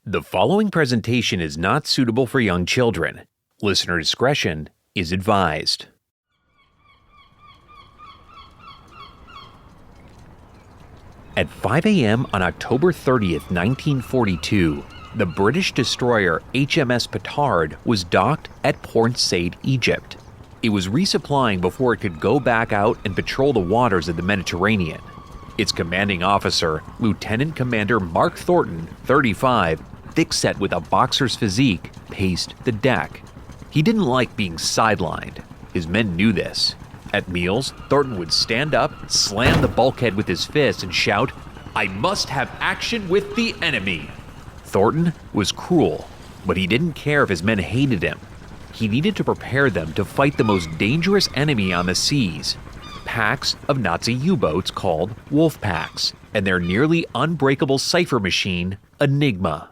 The following presentation is not suitable for young children. Listener discretion is advised. At 5 a.m. on October 30th, 1942, the British destroyer HMS Petard was docked at Port Said, Egypt. It was resupplying before it could go back out and patrol the waters of the Mediterranean. Its commanding officer, Lieutenant Commander Mark Thornton, 35, thick-set with a boxer's physique, paced the deck. He didn't like being sidelined. His men knew this. At meals, Thornton would stand up, slam the bulkhead with his fist, and shout, "I must have action with the enemy!" Thornton was cruel, but he didn't care if his men hated him. He needed to prepare them to fight the most dangerous enemy on the seas, packs of Nazi U-boats called wolf packs, and their nearly unbreakable cipher machine, Enigma.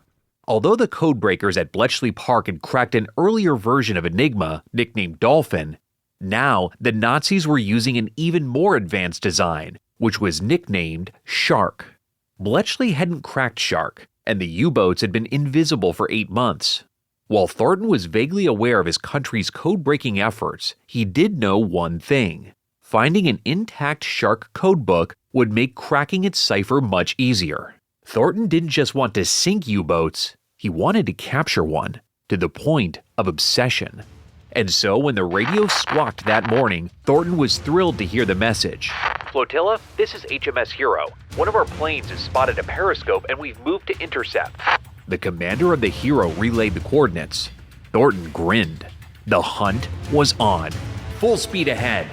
Although the codebreakers at Bletchley Park had cracked an earlier version of Enigma, nicknamed Dolphin, now the Nazis were using an even more advanced design, which was nicknamed Shark. Bletchley hadn't cracked Shark, and the U-boats had been invisible for 8 months. While Thornton was vaguely aware of his country's code-breaking efforts, he did know one thing. Finding an intact Shark codebook would make cracking its cipher much easier. Thornton didn't just want to sink U-boats, he wanted to capture one, to the point of obsession. And so when the radio squawked that morning, Thornton was thrilled to hear the message. "Flotilla, this is HMS Hero. One of our planes has spotted a periscope and we've moved to intercept." The commander of the Hero relayed the coordinates. Thornton grinned. The hunt was on. Full speed ahead.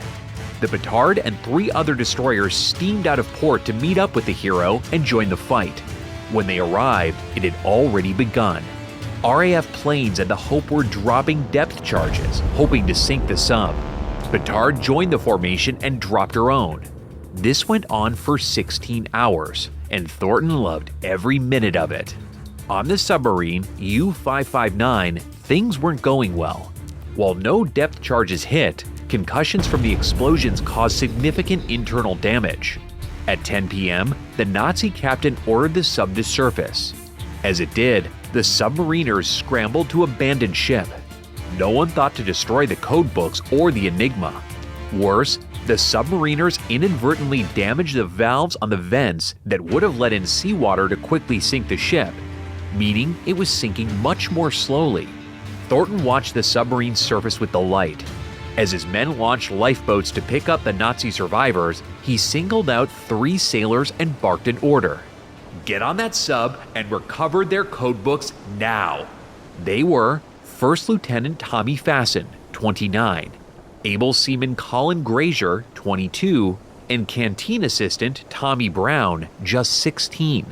The Petard and 3 other destroyers steamed out of port to meet up with the Hero and join the fight. When they arrived, it had already begun. RAF planes and the Hope were dropping depth charges, hoping to sink the sub. Petard joined the formation and dropped her own. This went on for 16 hours, and Thornton loved every minute of it. On the submarine U-559, things weren't going well. While no depth charges hit, concussions from the explosions caused significant internal damage. At 10 p.m., the Nazi captain ordered the sub to surface. As it did, the submariners scrambled to abandon ship. No one thought to destroy the codebooks or the Enigma. Worse, the submariners inadvertently damaged the valves on the vents that would have let in seawater to quickly sink the ship, meaning it was sinking much more slowly. Thornton watched the submarine surface with delight. As his men launched lifeboats to pick up the Nazi survivors, he singled out 3 sailors and barked an order. "Get on that sub and recover their codebooks now." They were First Lieutenant Tommy Fasten, 29, Able Seaman Colin Grazier, 22, and Canteen Assistant Tommy Brown, just 16.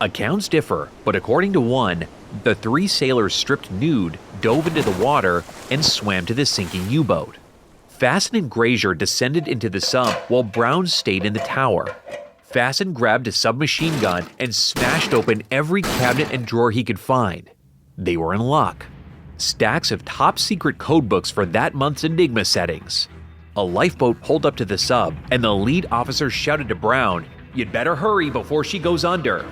Accounts differ, but according to one, the 3 sailors stripped nude, dove into the water, and swam to the sinking U-boat. Fasten and Grazier descended into the sub while Brown stayed in the tower. Fasten grabbed a submachine gun and smashed open every cabinet and drawer he could find. They were in luck. Stacks of top-secret codebooks for that month's Enigma settings. A lifeboat pulled up to the sub, and the lead officer shouted to Brown, "You'd better hurry before she goes under."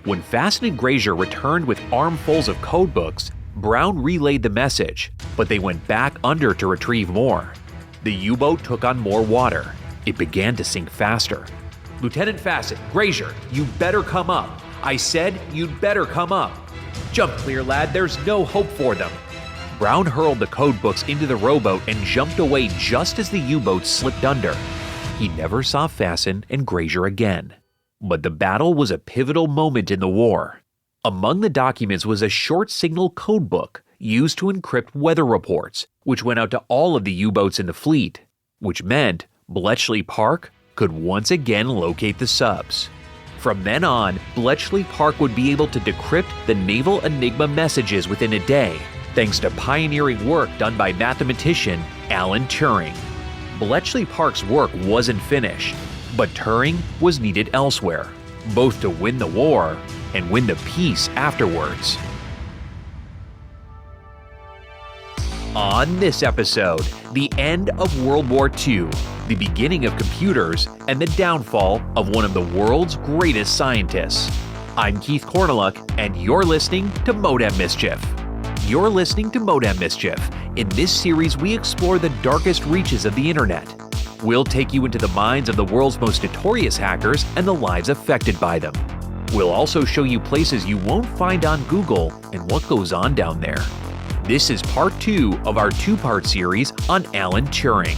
When Fasten and Grazier returned with armfuls of codebooks, Brown relayed the message, but they went back under to retrieve more. The U-boat took on more water. It began to sink faster. "Lieutenant Fasten, Grazier, you better come up. I said you'd better come up. Jump clear, lad, there's no hope for them." Brown hurled the codebooks into the rowboat and jumped away just as the U-boat slipped under. He never saw Fasten and Grazier again. But the battle was a pivotal moment in the war. Among the documents was a short signal codebook used to encrypt weather reports, which went out to all of the U-boats in the fleet, which meant Bletchley Park could once again locate the subs. From then on, Bletchley Park would be able to decrypt the Naval Enigma messages within a day, thanks to pioneering work done by mathematician Alan Turing. Bletchley Park's work wasn't finished, but Turing was needed elsewhere, both to win the war and win the peace afterwards. On this episode, the end of World War II, the beginning of computers, and the downfall of one of the world's greatest scientists. I'm Keith Corneluk, and you're listening to Modem Mischief. You're listening to Modem Mischief. In this series, we explore the darkest reaches of the internet. We'll take you into the minds of the world's most notorious hackers and the lives affected by them. We'll also show you places you won't find on Google and what goes on down there. This is part 2 of our 2-part series on Alan Turing.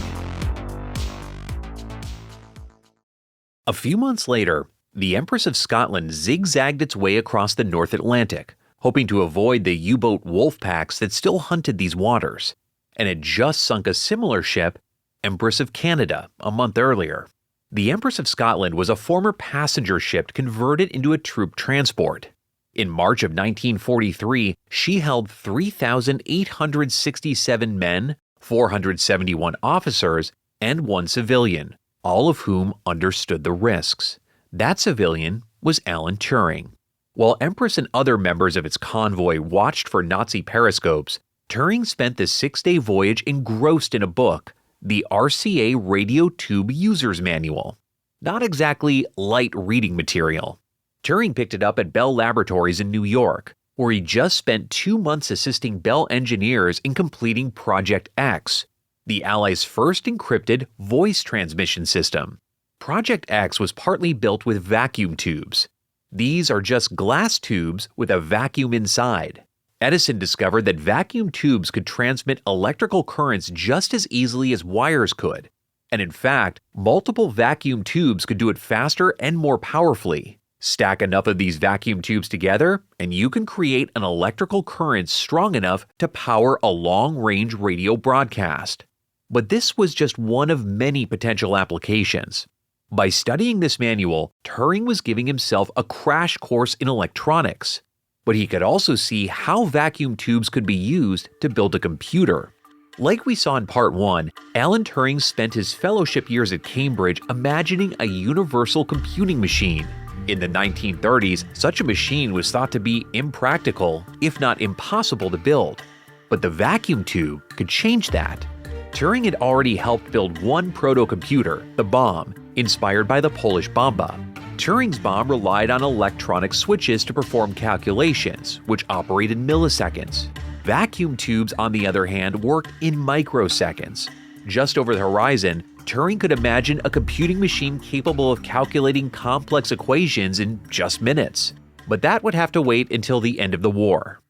A few months later, the Empress of Scotland zigzagged its way across the North Atlantic, hoping to avoid the U-boat wolf packs that still hunted these waters, and had just sunk a similar ship, Empress of Canada, a month earlier. The Empress of Scotland was a former passenger ship converted into a troop transport. In March of 1943, she held 3,867 men, 471 officers, and 1 civilian, all of whom understood the risks. That civilian was Alan Turing. While Empress and other members of its convoy watched for Nazi periscopes, Turing spent the 6-day voyage engrossed in a book, the RCA Radio Tube User's Manual. Not exactly light reading material. Turing picked it up at Bell Laboratories in New York, where he just spent 2 months assisting Bell engineers in completing Project X, the Allies' first encrypted voice transmission system. Project X was partly built with vacuum tubes. These are just glass tubes with a vacuum inside. Edison discovered that vacuum tubes could transmit electrical currents just as easily as wires could. And in fact, multiple vacuum tubes could do it faster and more powerfully. Stack enough of these vacuum tubes together, and you can create an electrical current strong enough to power a long-range radio broadcast. But this was just one of many potential applications. By studying this manual, Turing was giving himself a crash course in electronics. But he could also see how vacuum tubes could be used to build a computer. Like we saw in part 1, Alan Turing spent his fellowship years at Cambridge imagining a universal computing machine. In the 1930s, such a machine was thought to be impractical, if not impossible to build. But the vacuum tube could change that. Turing had already helped build one proto-computer, the bomb, inspired by the Polish bomba. Turing's bomb relied on electronic switches to perform calculations, which operate in milliseconds. Vacuum tubes, on the other hand, worked in microseconds. Just over the horizon, Turing could imagine a computing machine capable of calculating complex equations in just minutes. But that would have to wait until the end of the war.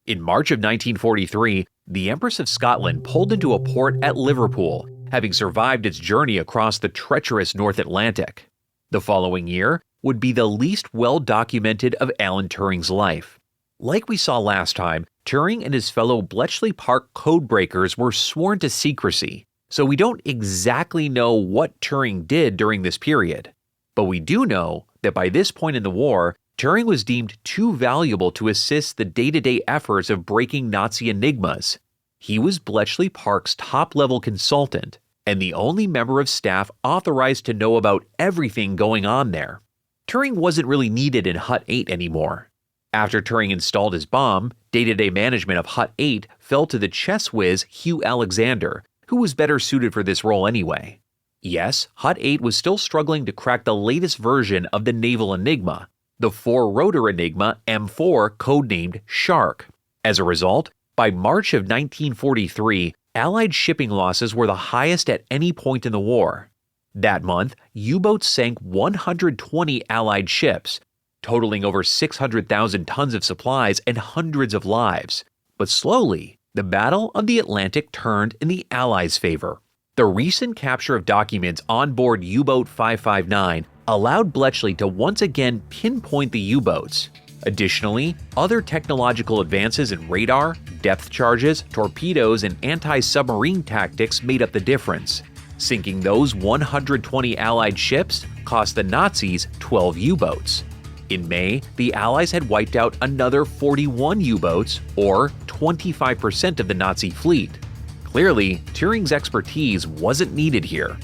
In March of 1943, the Empress of Scotland pulled into a port at Liverpool, having survived its journey across the treacherous North Atlantic. The following year would be the least well-documented of Alan Turing's life. Like we saw last time, Turing and his fellow Bletchley Park codebreakers were sworn to secrecy, so we don't exactly know what Turing did during this period. But we do know that by this point in the war, Turing was deemed too valuable to assist the day-to-day efforts of breaking Nazi enigmas. He was Bletchley Park's top-level consultant, and the only member of staff authorized to know about everything going on there. Turing wasn't really needed in Hut 8 anymore. After Turing installed his bomb, day-to-day management of Hut 8 fell to the chess whiz Hugh Alexander, who was better suited for this role anyway. Yes, Hut 8 was still struggling to crack the latest version of the naval enigma, the 4-rotor enigma M4 codenamed Shark. As a result, by March of 1943, Allied shipping losses were the highest at any point in the war. That month, U-boats sank 120 Allied ships, totaling over 600,000 tons of supplies and hundreds of lives. But slowly, the Battle of the Atlantic turned in the Allies' favor. The recent capture of documents on board U-boat 559 allowed Bletchley to once again pinpoint the U-boats. Additionally, other technological advances in radar, depth charges, torpedoes, and anti-submarine tactics made up the difference. Sinking those 120 Allied ships cost the Nazis 12 U-boats. In May, the Allies had wiped out another 41 U-boats, or 25% of the Nazi fleet. Clearly, Turing's expertise wasn't needed here.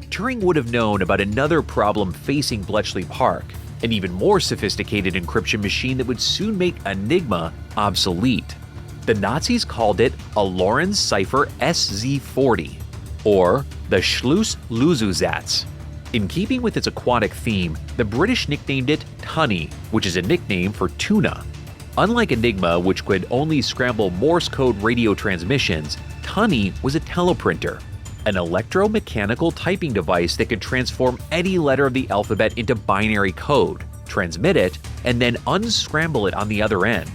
Turing would have known about another problem facing Bletchley Park, an even more sophisticated encryption machine that would soon make Enigma obsolete. The Nazis called it a Lorenz cipher SZ40, or the Schluss-Lösungsatz. In keeping with its aquatic theme, the British nicknamed it Tunny, which is a nickname for tuna. Unlike Enigma, which could only scramble Morse code radio transmissions, Tunny was a teleprinter, an electromechanical typing device that could transform any letter of the alphabet into binary code, transmit it, and then unscramble it on the other end.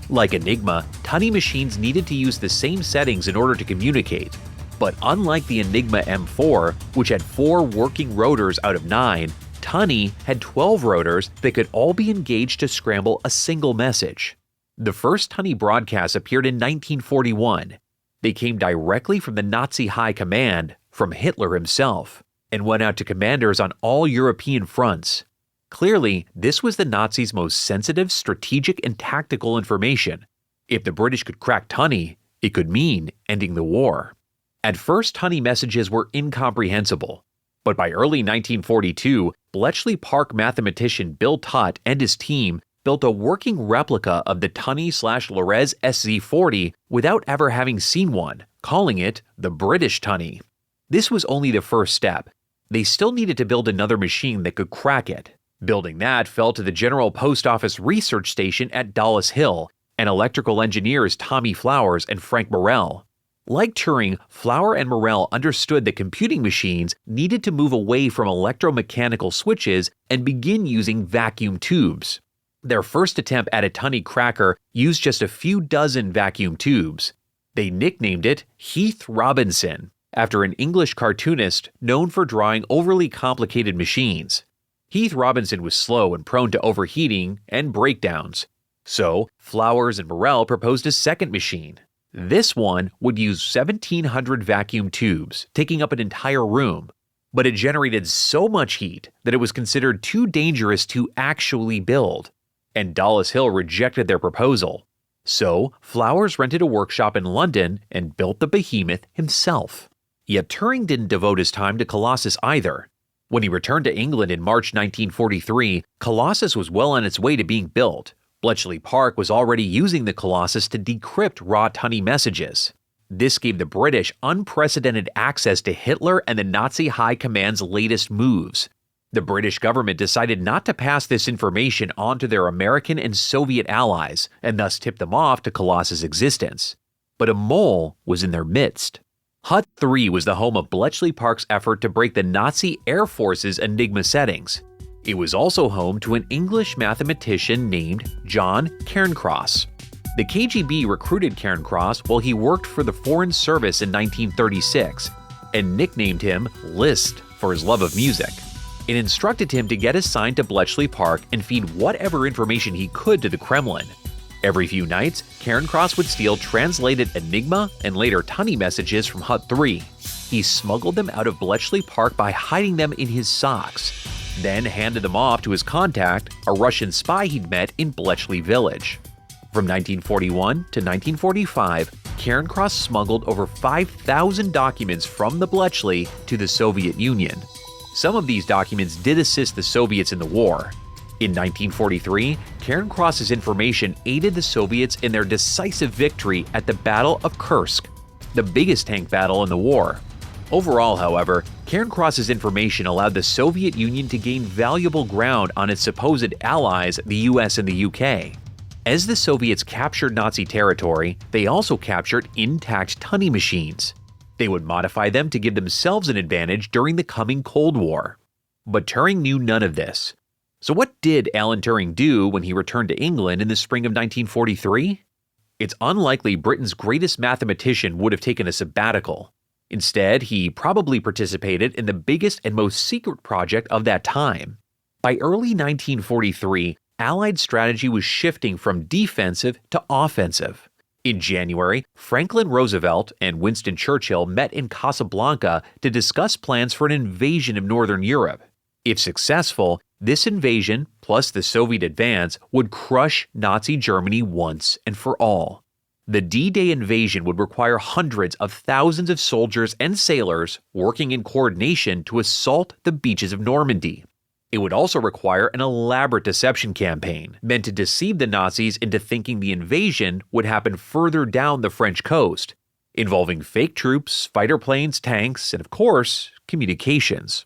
Like Enigma, Tunny machines needed to use the same settings in order to communicate. But unlike the Enigma M4, which had 4 working rotors out of 9, Tunny had 12 rotors that could all be engaged to scramble a single message. The first Tunny broadcasts appeared in 1941. They came directly from the Nazi High Command, from Hitler himself, and went out to commanders on all European fronts. Clearly, this was the Nazis' most sensitive strategic and tactical information. If the British could crack Tunny, it could mean ending the war. At first, Tunny messages were incomprehensible, but by early 1942, Bletchley Park mathematician Bill Tutt and his team built a working replica of the Tunny/Lorez SZ40 without ever having seen one, calling it the British Tunny. This was only the first step. They still needed to build another machine that could crack it. Building that fell to the General Post Office Research Station at Dollis Hill and electrical engineers Tommy Flowers and Frank Morrell. Like Turing, Flower and Morrell understood that computing machines needed to move away from electromechanical switches and begin using vacuum tubes. Their first attempt at a Tunny cracker used just a few dozen vacuum tubes. They nicknamed it Heath Robinson, after an English cartoonist known for drawing overly complicated machines. Heath Robinson was slow and prone to overheating and breakdowns. So, Flowers and Morrell proposed a second machine. This one would use 1,700 vacuum tubes, taking up an entire room, but it generated so much heat that it was considered too dangerous to actually build, and Dollis Hill rejected their proposal. So, Flowers rented a workshop in London and built the behemoth himself. Yet Turing didn't devote his time to Colossus either. When he returned to England in March 1943, Colossus was well on its way to being built. Bletchley Park was already using the Colossus to decrypt raw Tunny messages. This gave the British unprecedented access to Hitler and the Nazi High Command's latest moves. The British government decided not to pass this information on to their American and Soviet allies, and thus tip them off to Colossus' existence. But a mole was in their midst. Hut 3 was the home of Bletchley Park's effort to break the Nazi Air Force's Enigma settings. It was also home to an English mathematician named John Cairncross. The KGB recruited Cairncross while he worked for the Foreign Service in 1936 and nicknamed him Liszt for his love of music. It instructed him to get assigned to Bletchley Park and feed whatever information he could to the Kremlin. Every few nights, Cairncross would steal translated Enigma and later Tunny messages from Hut 3. He smuggled them out of Bletchley Park by hiding them in his socks, then handed them off to his contact, a Russian spy he'd met in Bletchley Village. From 1941 to 1945, Cairncross smuggled over 5,000 documents from the Bletchley to the Soviet Union. Some of these documents did assist the Soviets in the war. In 1943, Cairncross's information aided the Soviets in their decisive victory at the Battle of Kursk, the biggest tank battle in the war. Overall, however, Cairncross's information allowed the Soviet Union to gain valuable ground on its supposed allies, the US and the UK. As the Soviets captured Nazi territory, they also captured intact Tunny machines. They would modify them to give themselves an advantage during the coming Cold War. But Turing knew none of this. So what did Alan Turing do when he returned to England in the spring of 1943? It's unlikely Britain's greatest mathematician would have taken a sabbatical. Instead, he probably participated in the biggest and most secret project of that time. By early 1943, Allied strategy was shifting from defensive to offensive. In January, Franklin Roosevelt and Winston Churchill met in Casablanca to discuss plans for an invasion of Northern Europe. If successful, this invasion, plus the Soviet advance, would crush Nazi Germany once and for all. The D-Day invasion would require hundreds of thousands of soldiers and sailors working in coordination to assault the beaches of Normandy. It would also require an elaborate deception campaign meant to deceive the Nazis into thinking the invasion would happen further down the French coast, involving fake troops, fighter planes, tanks, and of course, communications.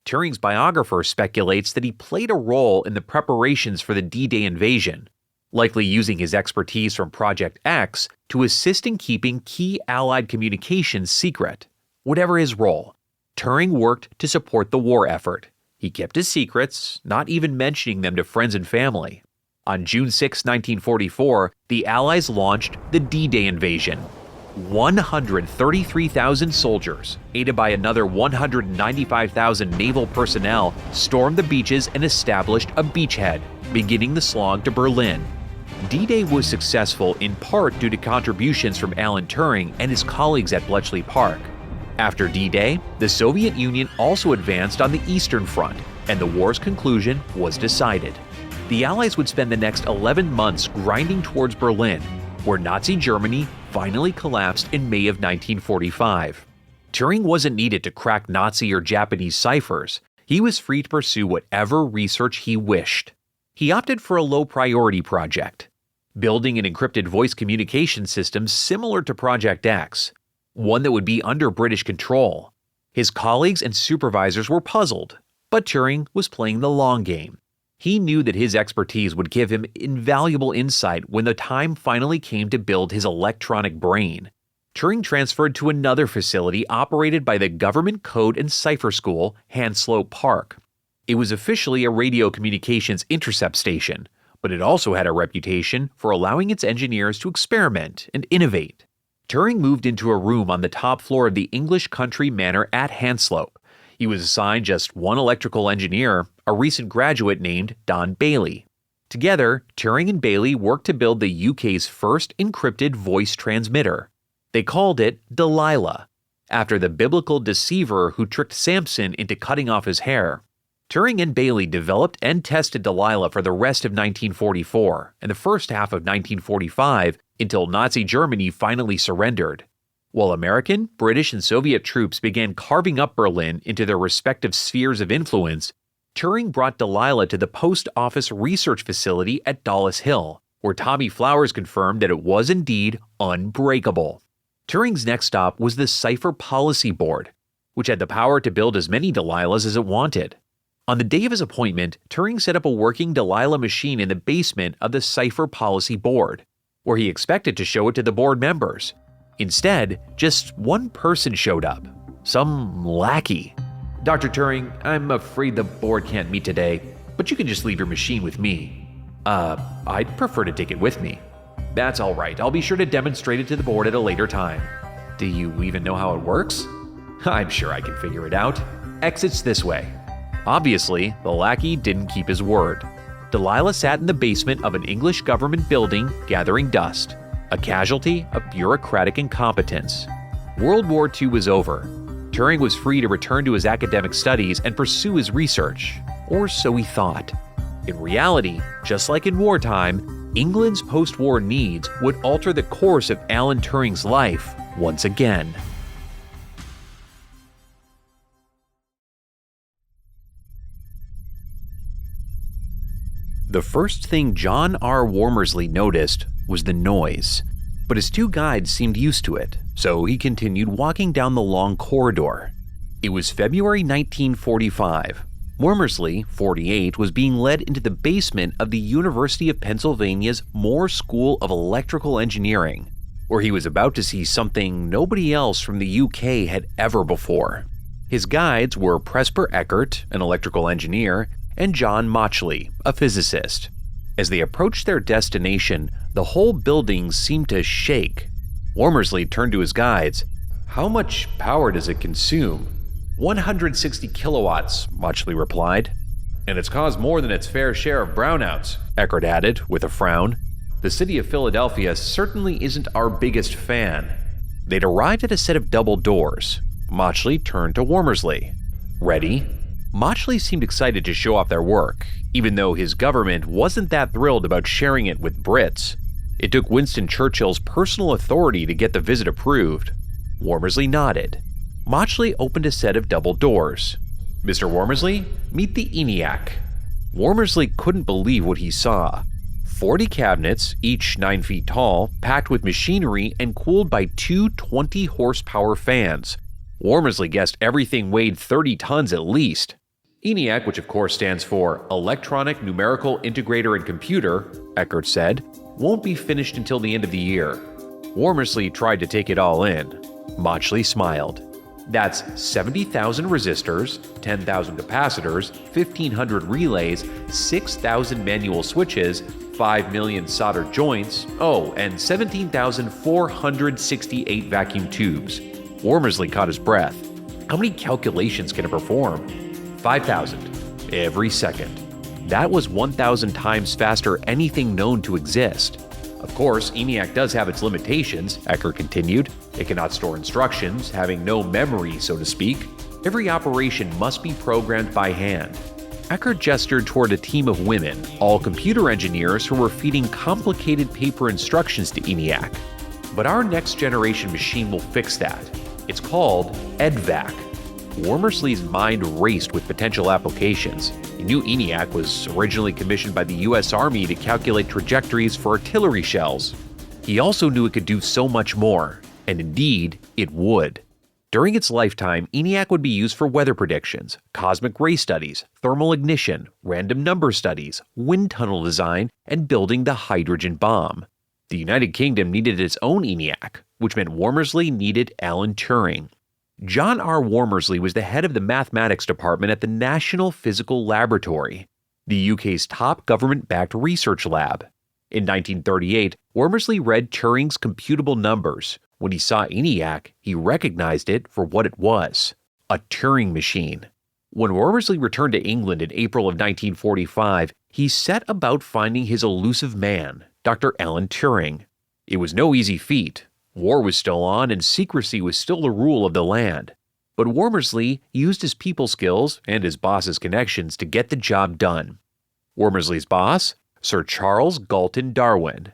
Turing's biographer speculates that he played a role in the preparations for the D-Day invasion, likely using his expertise from Project X to assist in keeping key Allied communications secret. Whatever his role, Turing worked to support the war effort. He kept his secrets, not even mentioning them to friends and family. On June 6, 1944, the Allies launched the D-Day invasion. 133,000 soldiers, aided by another 195,000 naval personnel, stormed the beaches and established a beachhead, beginning the slog to Berlin. D-Day was successful in part due to contributions from Alan Turing and his colleagues at Bletchley Park. After D-Day, the Soviet Union also advanced on the Eastern Front, and the war's conclusion was decided. The Allies would spend the next 11 months grinding towards Berlin, where Nazi Germany finally collapsed in May of 1945. Turing wasn't needed to crack Nazi or Japanese ciphers. He was free to pursue whatever research he wished. He opted for a low-priority project, building an encrypted voice communication system similar to Project X, one that would be under British control. His colleagues and supervisors were puzzled, but Turing was playing the long game. He knew that his expertise would give him invaluable insight when the time finally came to build his electronic brain. Turing transferred to another facility operated by the Government Code and Cipher School, Hanslope Park. It was officially a radio communications intercept station, but it also had a reputation for allowing its engineers to experiment and innovate. Turing moved into a room on the top floor of the English country manor at Hanslope. He was assigned just one electrical engineer, a recent graduate named Don Bailey. Together, Turing and Bailey worked to build the UK's first encrypted voice transmitter. They called it Delilah, after the biblical deceiver who tricked Samson into cutting off his hair. Turing and Bailey developed and tested Delilah for the rest of 1944 and the first half of 1945 until Nazi Germany finally surrendered. While American, British, and Soviet troops began carving up Berlin into their respective spheres of influence, Turing brought Delilah to the Post Office Research Facility at Dollis Hill, where Tommy Flowers confirmed that it was indeed unbreakable. Turing's next stop was the Cipher Policy Board, which had the power to build as many Delilahs as it wanted. On the day of his appointment, Turing set up a working Delilah machine in the basement of the Cipher Policy Board, where he expected to show it to the board members. Instead, just one person showed up, some lackey. "Dr. Turing, I'm afraid the board can't meet today, but you can just leave your machine with me." I'd prefer to take it with me." "That's all right. I'll be sure to demonstrate it to the board at a later time." "Do you even know how it works?" "I'm sure I can figure it out. Exit's this way." Obviously, the lackey didn't keep his word. Delilah sat in the basement of an English government building gathering dust, a casualty of bureaucratic incompetence. World War II was over. Turing was free to return to his academic studies and pursue his research, or so he thought. In reality, just like in wartime, England's post-war needs would alter the course of Alan Turing's life once again. The first thing John R. Wormersley noticed was the noise, but his two guides seemed used to it, so he continued walking down the long corridor. It was February 1945. Wormersley, 48, was being led into the basement of the University of Pennsylvania's Moore School of Electrical Engineering, where he was about to see something nobody else from the UK had ever before. His guides were Presper Eckert, an electrical engineer, and John Mauchly, a physicist. As they approached their destination, the whole building seemed to shake. Wormersley turned to his guides. "How much power does it consume?" 160 kilowatts, Mauchly replied. "And it's caused more than its fair share of brownouts," Eckert added, with a frown. "The city of Philadelphia certainly isn't our biggest fan." They'd arrived at a set of double doors. Mauchly turned to Wormersley. "Ready?" Mauchly seemed excited to show off their work, even though his government wasn't that thrilled about sharing it with Brits. It took Winston Churchill's personal authority to get the visit approved. Wormersley nodded. Mauchly opened a set of double doors. "Mr. Wormersley, meet the ENIAC." Wormersley couldn't believe what he saw. 40 cabinets, each 9 feet tall, packed with machinery and cooled by two 20-horsepower fans. Wormersley guessed everything weighed 30 tons at least. ENIAC, which of course stands for Electronic Numerical Integrator and Computer, Eckert said, won't be finished until the end of the year. Wormersley tried to take it all in. Mauchly smiled. That's 70,000 resistors, 10,000 capacitors, 1,500 relays, 6,000 manual switches, 5 million soldered joints, and 17,468 vacuum tubes. Wormersley caught his breath. How many calculations can it perform? 5,000 every second. That was 1,000 times faster anything known to exist. Of course, ENIAC does have its limitations, Eckert continued. It cannot store instructions, having no memory, so to speak. Every operation must be programmed by hand. Eckert gestured toward a team of women, all computer engineers who were feeding complicated paper instructions to ENIAC. But our next generation machine will fix that. It's called EDVAC. Wormersley's mind raced with potential applications. He knew ENIAC was originally commissioned by the U.S. Army to calculate trajectories for artillery shells. He also knew it could do so much more, and indeed, it would. During its lifetime, ENIAC would be used for weather predictions, cosmic ray studies, thermal ignition, random number studies, wind tunnel design, and building the hydrogen bomb. The United Kingdom needed its own ENIAC, which meant Wormersley needed Alan Turing. John R. Wormersley was the head of the mathematics department at the National Physical Laboratory, the UK's top government-backed research lab. In 1938, Wormersley read Turing's computable numbers. When he saw ENIAC, he recognized it for what it was, a Turing machine. When Wormersley returned to England in April of 1945, he set about finding his elusive man, Dr. Alan Turing. It was no easy feat. War was still on and secrecy was still the rule of the land. But Wormersley used his people skills and his boss's connections to get the job done. Wormersley's boss? Sir Charles Galton Darwin.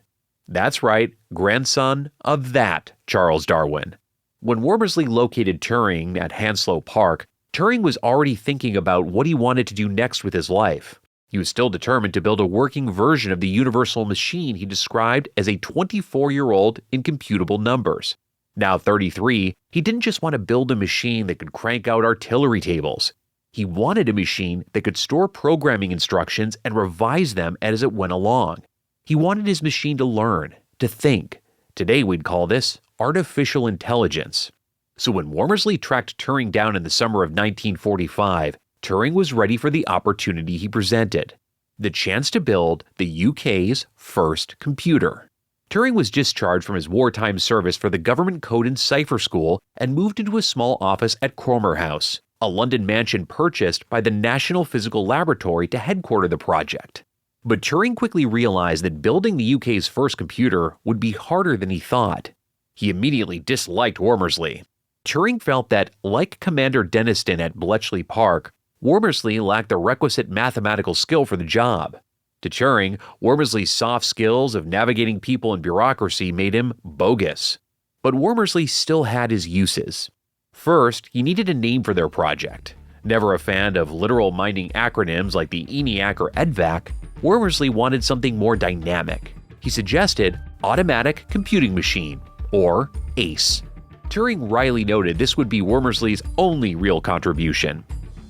That's right, grandson of that Charles Darwin. When Wormersley located Turing at Hounslow Park, Turing was already thinking about what he wanted to do next with his life. He was still determined to build a working version of the universal machine he described as a 24-year-old in computable numbers. Now 33, he didn't just want to build a machine that could crank out artillery tables. He wanted a machine that could store programming instructions and revise them as it went along. He wanted his machine to learn, to think. Today we'd call this artificial intelligence. So when Wormersley tracked Turing down in the summer of 1945, Turing was ready for the opportunity he presented, the chance to build the UK's first computer. Turing was discharged from his wartime service for the Government Code and Cipher School and moved into a small office at Cromer House, a London mansion purchased by the National Physical Laboratory to headquarter the project. But Turing quickly realized that building the UK's first computer would be harder than he thought. He immediately disliked Wormersley. Turing felt that, like Commander Denniston at Bletchley Park, Wormersley lacked the requisite mathematical skill for the job. To Turing, Wormersley's soft skills of navigating people and bureaucracy made him bogus. But Wormersley still had his uses. First, he needed a name for their project. Never a fan of literal-minding acronyms like the ENIAC or EDVAC, Wormersley wanted something more dynamic. He suggested Automatic Computing Machine, or ACE. Turing wryly noted this would be Wormersley's only real contribution.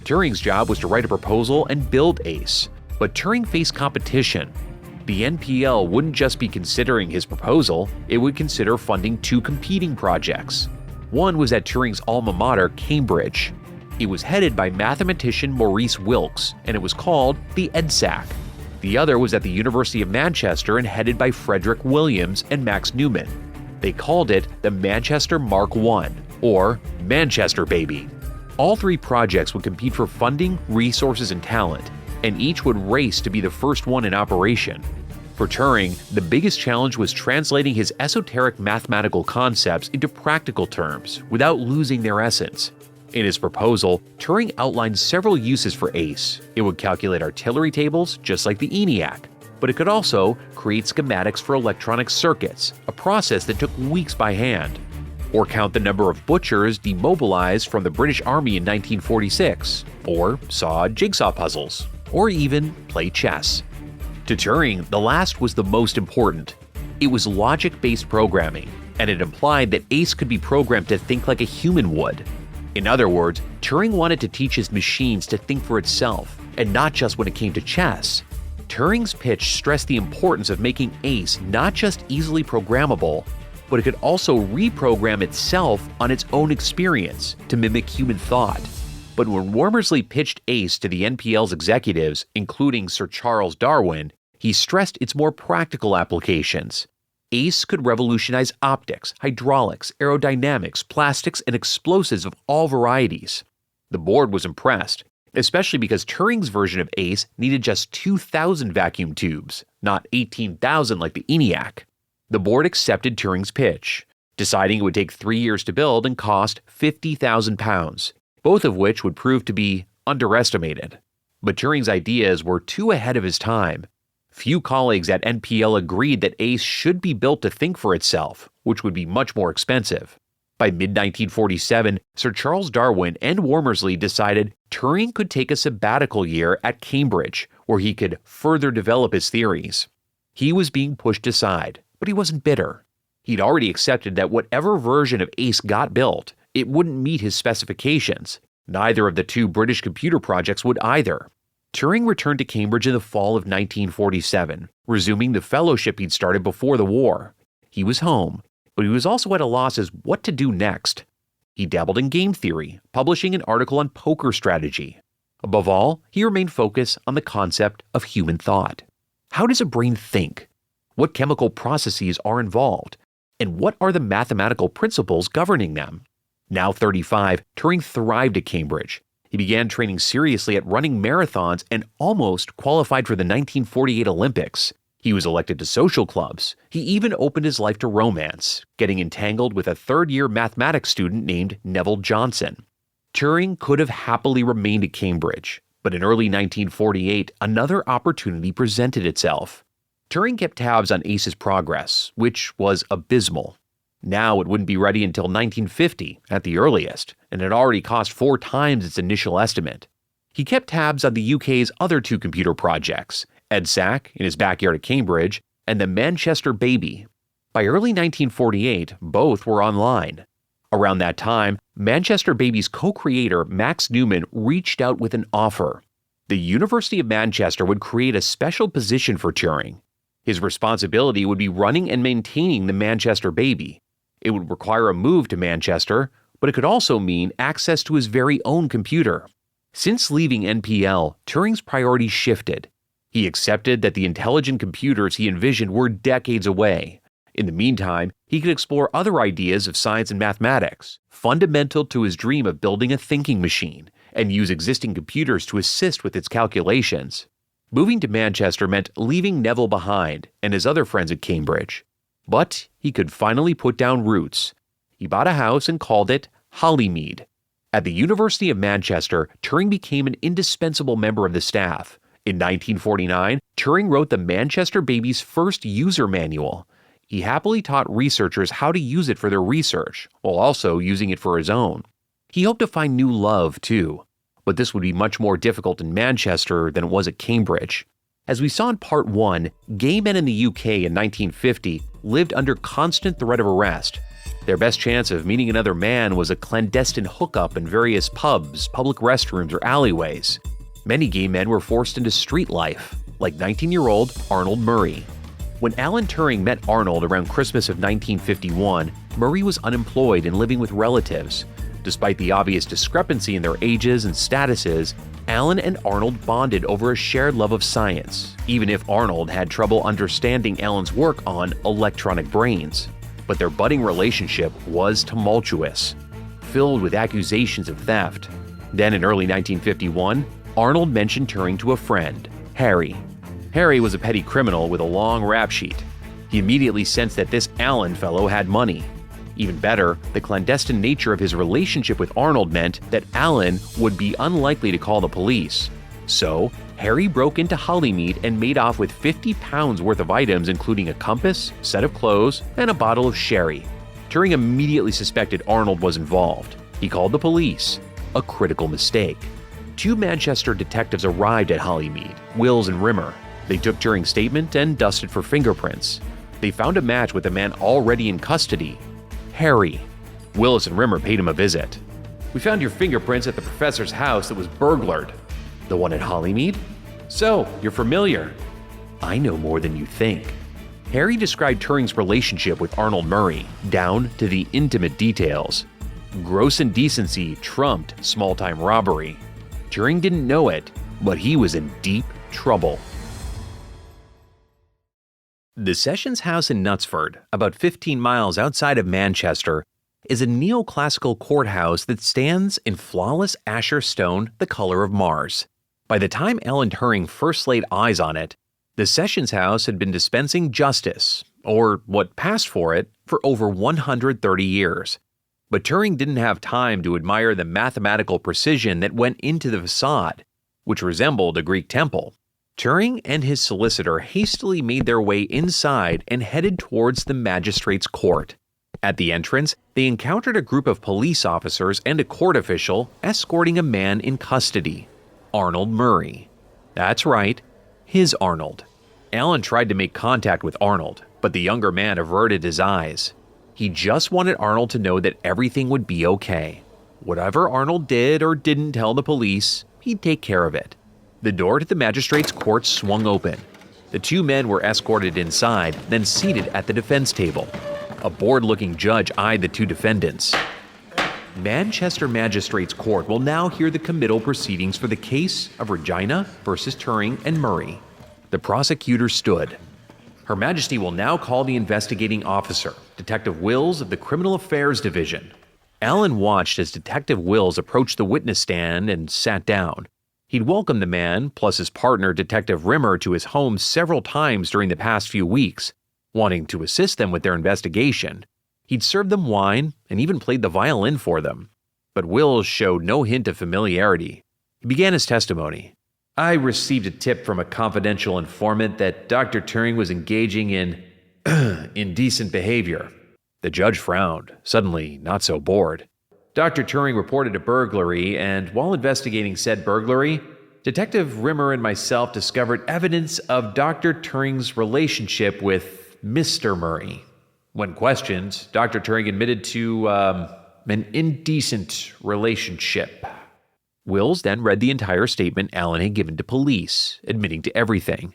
Turing's job was to write a proposal and build ACE, but Turing faced competition. The NPL wouldn't just be considering his proposal, it would consider funding two competing projects. One was at Turing's alma mater, Cambridge. It was headed by mathematician Maurice Wilkes, and it was called the EDSAC. The other was at the University of Manchester and headed by Frederick Williams and Max Newman. They called it the Manchester Mark I, or Manchester Baby. All three projects would compete for funding, resources, and talent, and each would race to be the first one in operation. For Turing, the biggest challenge was translating his esoteric mathematical concepts into practical terms without losing their essence. In his proposal, Turing outlined several uses for ACE. It would calculate artillery tables just like the ENIAC, but it could also create schematics for electronic circuits, a process that took weeks by hand. Or count the number of butchers demobilized from the British Army in 1946, or solve jigsaw puzzles, or even play chess. To Turing, the last was the most important. It was logic-based programming, and it implied that ACE could be programmed to think like a human would. In other words, Turing wanted to teach his machines to think for itself, and not just when it came to chess. Turing's pitch stressed the importance of making ACE not just easily programmable, but it could also reprogram itself on its own experience to mimic human thought. But when Wormersley pitched ACE to the NPL's executives, including Sir Charles Darwin, he stressed its more practical applications. ACE could revolutionize optics, hydraulics, aerodynamics, plastics, and explosives of all varieties. The board was impressed, especially because Turing's version of ACE needed just 2,000 vacuum tubes, not 18,000 like the ENIAC. The board accepted Turing's pitch, deciding it would take 3 years to build and cost £50,000, both of which would prove to be underestimated. But Turing's ideas were too ahead of his time. Few colleagues at NPL agreed that ACE should be built to think for itself, which would be much more expensive. By mid-1947, Sir Charles Darwin and Wormersley decided Turing could take a sabbatical year at Cambridge, where he could further develop his theories. He was being pushed aside, but he wasn't bitter. He'd already accepted that whatever version of ACE got built, it wouldn't meet his specifications. Neither of the two British computer projects would either. Turing returned to Cambridge in the fall of 1947, resuming the fellowship he'd started before the war. He was home, but he was also at a loss as what to do next. He dabbled in game theory, publishing an article on poker strategy. Above all, he remained focused on the concept of human thought. How does a brain think? What chemical processes are involved? And what are the mathematical principles governing them? Now 35, Turing thrived at Cambridge. He began training seriously at running marathons and almost qualified for the 1948 Olympics. He was elected to social clubs. He even opened his life to romance, getting entangled with a third-year mathematics student named Neville Johnson. Turing could have happily remained at Cambridge, but in early 1948, another opportunity presented itself. Turing kept tabs on ACE's progress, which was abysmal. Now it wouldn't be ready until 1950 at the earliest, and it already cost 4 times its initial estimate. He kept tabs on the UK's other 2 computer projects, EDSAC in his backyard at Cambridge, and the Manchester Baby. By early 1948, both were online. Around that time, Manchester Baby's co-creator Max Newman reached out with an offer. The University of Manchester would create a special position for Turing. His responsibility would be running and maintaining the Manchester Baby. It would require a move to Manchester, but it could also mean access to his very own computer. Since leaving NPL, Turing's priorities shifted. He accepted that the intelligent computers he envisioned were decades away. In the meantime, he could explore other ideas of science and mathematics, fundamental to his dream of building a thinking machine, and use existing computers to assist with its calculations. Moving to Manchester meant leaving Neville behind and his other friends at Cambridge. But he could finally put down roots. He bought a house and called it Hollymead. At the University of Manchester, Turing became an indispensable member of the staff. In 1949, Turing wrote the Manchester Baby's first user manual. He happily taught researchers how to use it for their research, while also using it for his own. He hoped to find new love, too. But this would be much more difficult in Manchester than it was at Cambridge. As we saw in Part 1, gay men in the UK in 1950 lived under constant threat of arrest. Their best chance of meeting another man was a clandestine hookup in various pubs, public restrooms, or alleyways. Many gay men were forced into street life, like 19-year-old Arnold Murray. When Alan Turing met Arnold around Christmas of 1951, Murray was unemployed and living with relatives. Despite the obvious discrepancy in their ages and statuses, Alan and Arnold bonded over a shared love of science, even if Arnold had trouble understanding Alan's work on electronic brains. But their budding relationship was tumultuous, filled with accusations of theft. Then in early 1951, Arnold mentioned Turing to a friend, Harry. Harry was a petty criminal with a long rap sheet. He immediately sensed that this Alan fellow had money. Even better, the clandestine nature of his relationship with Arnold meant that Alan would be unlikely to call the police. So, Harry broke into Hollymead and made off with £50 worth of items, including a compass, set of clothes, and a bottle of sherry. Turing immediately suspected Arnold was involved. He called the police. A critical mistake. 2 Manchester detectives arrived at Hollymead, Wills and Rimmer. They took Turing's statement and dusted for fingerprints. They found a match with a man already in custody, Harry. Willis and Rimmer paid him a visit. We found your fingerprints at the professor's house that was burglared. The one at Hollymead? So, you're familiar. I know more than you think. Harry described Turing's relationship with Arnold Murray, down to the intimate details. Gross indecency trumped small-time robbery. Turing didn't know it, but he was in deep trouble. The Sessions House in Knutsford, about 15 miles outside of Manchester, is a neoclassical courthouse that stands in flawless Asher stone the color of Mars. By the time Alan Turing first laid eyes on it, the Sessions House had been dispensing justice, or what passed for it, for over 130 years. But Turing didn't have time to admire the mathematical precision that went into the facade, which resembled a Greek temple. Turing and his solicitor hastily made their way inside and headed towards the magistrate's court. At the entrance, they encountered a group of police officers and a court official escorting a man in custody, Arnold Murray. That's right, his Arnold. Alan tried to make contact with Arnold, but the younger man averted his eyes. He just wanted Arnold to know that everything would be okay. Whatever Arnold did or didn't tell the police, he'd take care of it. The door to the magistrate's court swung open. The two men were escorted inside, then seated at the defense table. A bored-looking judge eyed the two defendants. Manchester Magistrates Court will now hear the committal proceedings for the case of Regina versus Turing and Murray. The prosecutor stood. Her Majesty will now call the investigating officer, Detective Wills of the Criminal Affairs Division. Alan watched as Detective Wills approached the witness stand and sat down. He'd welcomed the man, plus his partner, Detective Rimmer, to his home several times during the past few weeks, wanting to assist them with their investigation. He'd served them wine and even played the violin for them. But Wills showed no hint of familiarity. He began his testimony. I received a tip from a confidential informant that Dr. Turing was engaging in indecent behavior. The judge frowned, suddenly not so bored. Dr. Turing reported a burglary, and while investigating said burglary, Detective Rimmer and myself discovered evidence of Dr. Turing's relationship with Mr. Murray. When questioned, Dr. Turing admitted to an indecent relationship. Wills then read the entire statement Alan had given to police, admitting to everything.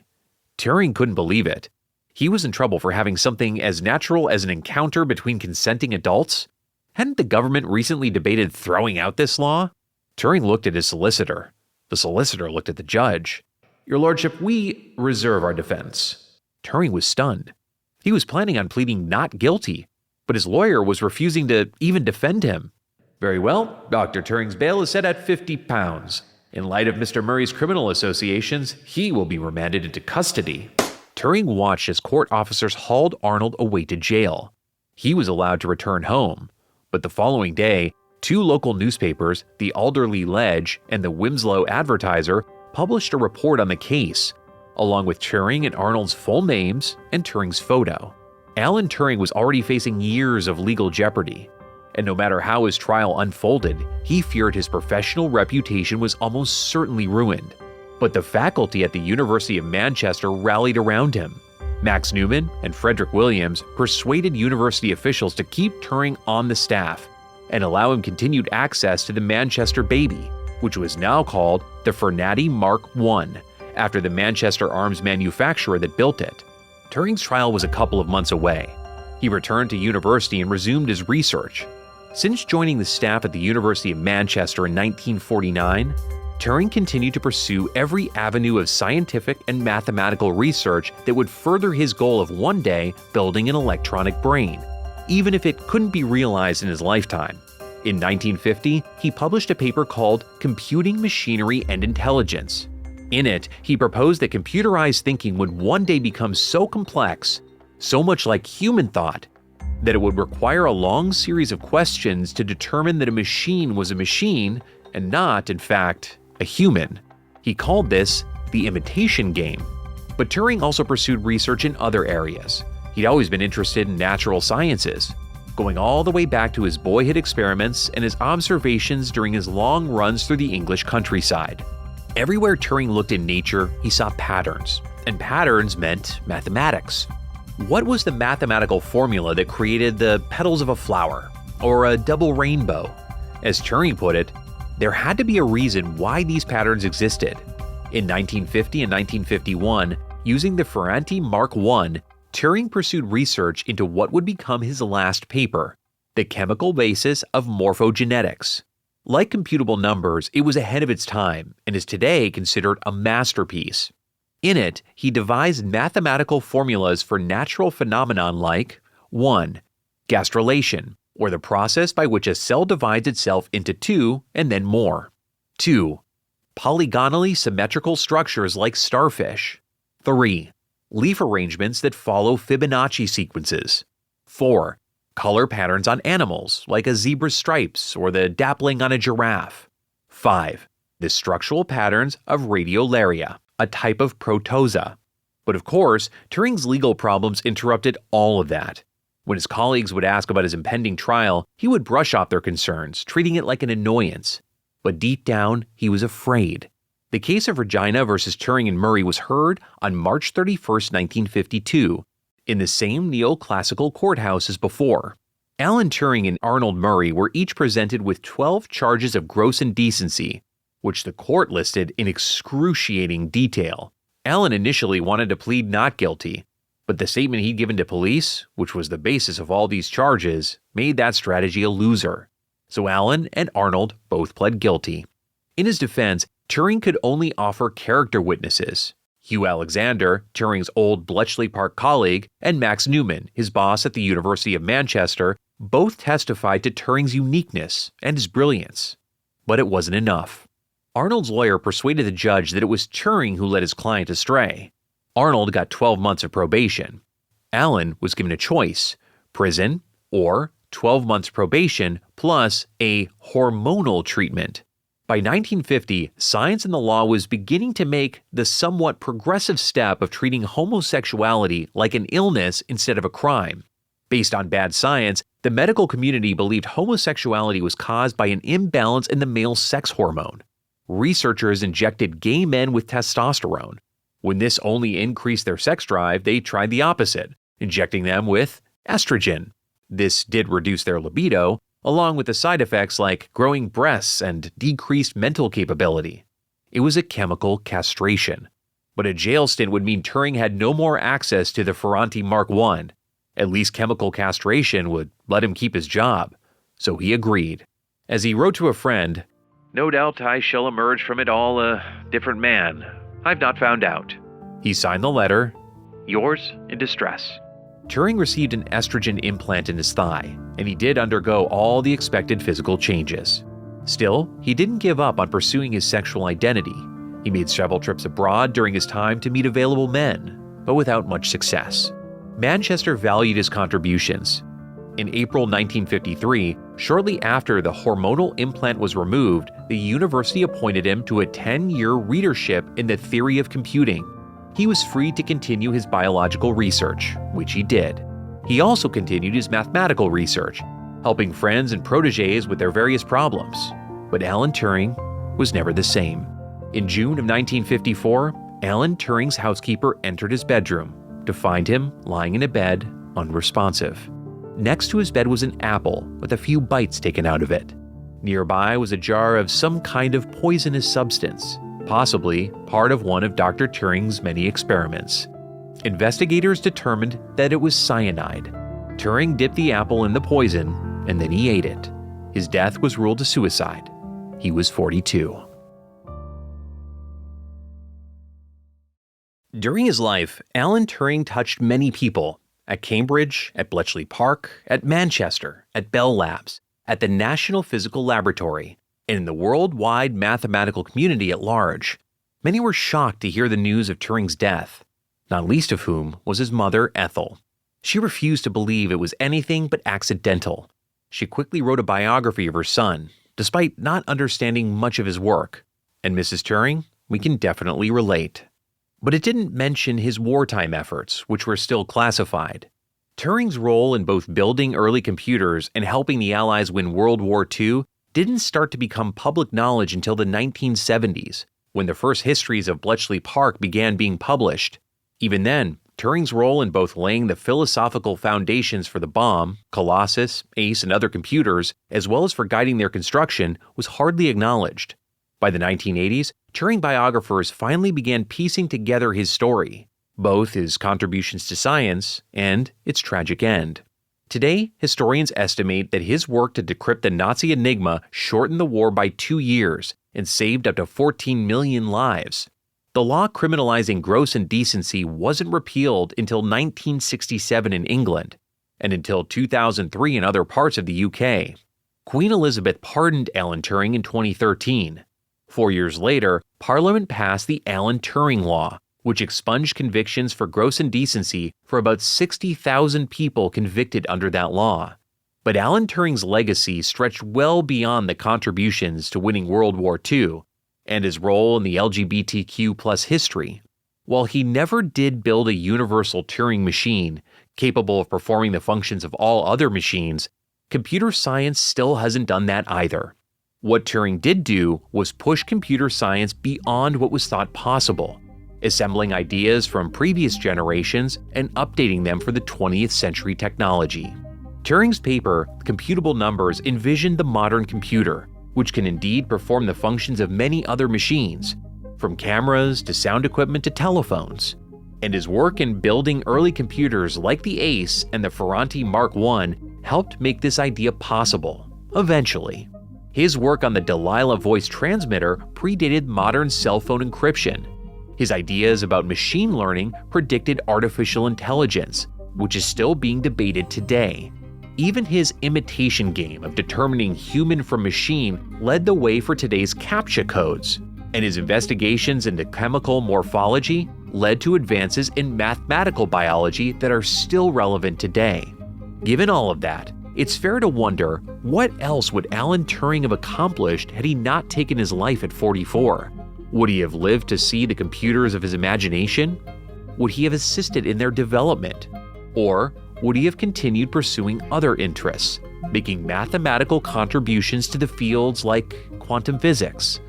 Turing couldn't believe it. He was in trouble for having something as natural as an encounter between consenting adults. Hadn't the government recently debated throwing out this law? Turing looked at his solicitor. The solicitor looked at the judge. Your Lordship, we reserve our defense. Turing was stunned. He was planning on pleading not guilty, but his lawyer was refusing to even defend him. Very well, Dr. Turing's bail is set at £50. In light of Mr. Murray's criminal associations, he will be remanded into custody. Turing watched as court officers hauled Arnold away to jail. He was allowed to return home. But the following day, two local newspapers, the Alderley Ledge and the Wilmslow Advertiser, published a report on the case, along with Turing and Arnold's full names and Turing's photo. Alan Turing was already facing years of legal jeopardy, and no matter how his trial unfolded, he feared his professional reputation was almost certainly ruined. But the faculty at the University of Manchester rallied around him. Max Newman and Frederick Williams persuaded university officials to keep Turing on the staff and allow him continued access to the Manchester Baby, which was now called the Fernati Mark I, after the Manchester arms manufacturer that built it. Turing's trial was a couple of months away. He returned to university and resumed his research. Since joining the staff at the University of Manchester in 1949, Turing continued to pursue every avenue of scientific and mathematical research that would further his goal of one day building an electronic brain, even if it couldn't be realized in his lifetime. In 1950, he published a paper called Computing Machinery and Intelligence. In it, he proposed that computerized thinking would one day become so complex, so much like human thought, that it would require a long series of questions to determine that a machine was a machine and not, in fact, a human. He called this the imitation game. But Turing also pursued research in other areas. He'd always been interested in natural sciences, going all the way back to his boyhood experiments and his observations during his long runs through the English countryside. Everywhere Turing looked in nature, he saw patterns, and patterns meant mathematics. What was the mathematical formula that created the petals of a flower, or a double rainbow? As Turing put it, there had to be a reason why these patterns existed. In 1950 and 1951, using the Ferranti Mark I, Turing pursued research into what would become his last paper, the chemical basis of morphogenetics. Like computable numbers, it was ahead of its time and is today considered a masterpiece. In it, he devised mathematical formulas for natural phenomenon like 1. Gastrulation, or the process by which a cell divides itself into two and then more. 2. Polygonally symmetrical structures like starfish. 3. Leaf arrangements that follow Fibonacci sequences. 4. Color patterns on animals, like a zebra's stripes or the dappling on a giraffe. 5. The structural patterns of radiolaria, a type of protozoa. But of course, Turing's legal problems interrupted all of that. When his colleagues would ask about his impending trial, he would brush off their concerns, treating it like an annoyance. But deep down, he was afraid. The case of Regina versus Turing and Murray was heard on March 31, 1952, in the same neoclassical courthouse as before. Alan Turing and Arnold Murray were each presented with 12 charges of gross indecency, which the court listed in excruciating detail. Alan initially wanted to plead not guilty, but the statement he'd given to police, which was the basis of all these charges, made that strategy a loser. So Alan and Arnold both pled guilty. In his defense, Turing could only offer character witnesses. Hugh Alexander, Turing's old Bletchley Park colleague, and Max Newman, his boss at the University of Manchester, both testified to Turing's uniqueness and his brilliance. But it wasn't enough. Arnold's lawyer persuaded the judge that it was Turing who led his client astray. Arnold got 12 months of probation. Alan was given a choice: prison or 12 months probation plus a hormonal treatment. By 1950, science and the law was beginning to make the somewhat progressive step of treating homosexuality like an illness instead of a crime. Based on bad science, the medical community believed homosexuality was caused by an imbalance in the male sex hormone. Researchers injected gay men with testosterone. When this only increased their sex drive, they tried the opposite, injecting them with estrogen. This did reduce their libido, along with the side effects like growing breasts and decreased mental capability. It was a chemical castration. But a jail stint would mean Turing had no more access to the Ferranti Mark I. At least chemical castration would let him keep his job. So he agreed. As he wrote to a friend, "No doubt I shall emerge from it all a different man. I've not found out." He signed the letter, "Yours in distress." Turing received an estrogen implant in his thigh, and he did undergo all the expected physical changes. Still, he didn't give up on pursuing his sexual identity. He made several trips abroad during his time to meet available men, but without much success. Manchester valued his contributions. In April 1953, shortly after the hormonal implant was removed, the university appointed him to a 10-year readership in the theory of computing. He was free to continue his biological research, which he did. He also continued his mathematical research, helping friends and protégés with their various problems. But Alan Turing was never the same. In June of 1954, Alan Turing's housekeeper entered his bedroom to find him lying in a bed, unresponsive. Next to his bed was an apple with a few bites taken out of it. Nearby was a jar of some kind of poisonous substance, possibly part of one of Dr. Turing's many experiments. Investigators determined that it was cyanide. Turing dipped the apple in the poison, and then he ate it. His death was ruled a suicide. He was 42. During his life, Alan Turing touched many people. At Cambridge, at Bletchley Park, at Manchester, at Bell Labs, at the National Physical Laboratory, and in the worldwide mathematical community at large. Many were shocked to hear the news of Turing's death, not least of whom was his mother, Ethel. She refused to believe it was anything but accidental. She quickly wrote a biography of her son, despite not understanding much of his work. And Mrs. Turing, we can definitely relate. But it didn't mention his wartime efforts, which were still classified. Turing's role in both building early computers and helping the Allies win World War II didn't start to become public knowledge until the 1970s, when the first histories of Bletchley Park began being published. Even then, Turing's role in both laying the philosophical foundations for the bomb, Colossus, Ace, and other computers, as well as for guiding their construction, was hardly acknowledged. By the 1980s, Turing biographers finally began piecing together his story, both his contributions to science and its tragic end. Today, historians estimate that his work to decrypt the Nazi Enigma shortened the war by 2 years and saved up to 14 million lives. The law criminalizing gross indecency wasn't repealed until 1967 in England, and until 2003 in other parts of the UK. Queen Elizabeth pardoned Alan Turing in 2013. 4 years later, Parliament passed the Alan Turing Law, which expunged convictions for gross indecency for about 60,000 people convicted under that law. But Alan Turing's legacy stretched well beyond the contributions to winning World War II and his role in the LGBTQ+ history. While he never did build a universal Turing machine capable of performing the functions of all other machines, computer science still hasn't done that either. What Turing did do was push computer science beyond what was thought possible, assembling ideas from previous generations and updating them for the 20th century technology. Turing's paper, Computable Numbers, envisioned the modern computer, which can indeed perform the functions of many other machines, from cameras to sound equipment to telephones. And his work in building early computers like the Ace and the Ferranti Mark I helped make this idea possible, eventually. His work on the Delilah voice transmitter predated modern cell phone encryption. His ideas about machine learning predicted artificial intelligence, which is still being debated today. Even his imitation game of determining human from machine led the way for today's CAPTCHA codes, and his investigations into chemical morphology led to advances in mathematical biology that are still relevant today. Given all of that, it's fair to wonder, what else would Alan Turing have accomplished had he not taken his life at 44? Would he have lived to see the computers of his imagination? Would he have assisted in their development? Or would he have continued pursuing other interests, making mathematical contributions to the fields like quantum physics?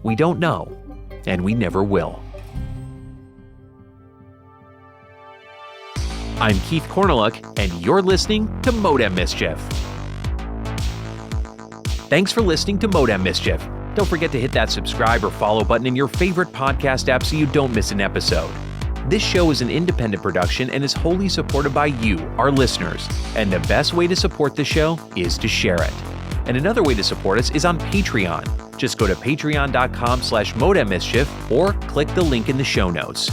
We don't know, and we never will. I'm Keith Corneluk, and you're listening to Modem Mischief. Thanks for listening to Modem Mischief. Don't forget to hit that subscribe or follow button in your favorite podcast app so you don't miss an episode. This show is an independent production and is wholly supported by you, our listeners. And the best way to support the show is to share it. And another way to support us is on Patreon. Just go to patreon.com/modemmischief or click the link in the show notes.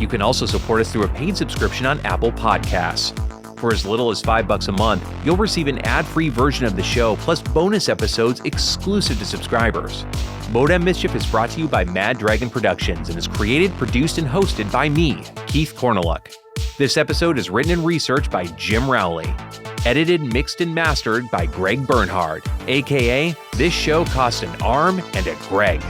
You can also support us through a paid subscription on Apple Podcasts. For as little as $5 a month, you'll receive an ad-free version of the show plus bonus episodes exclusive to subscribers. Modem Mischief is brought to you by Mad Dragon Productions and is created, produced, and hosted by me, Keith Corneluk. This episode is written and researched by Jim Rowley. Edited, mixed, and mastered by Greg Bernhard, aka This Show Cost an Arm and a Greg.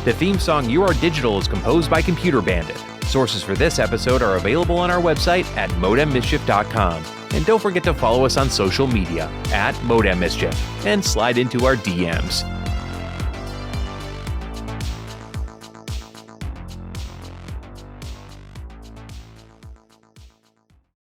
The theme song You Are Digital is composed by Computer Bandit. Sources for this episode are available on our website at modemmischief.com. And don't forget to follow us on social media at Modem Mischief and slide into our DMs.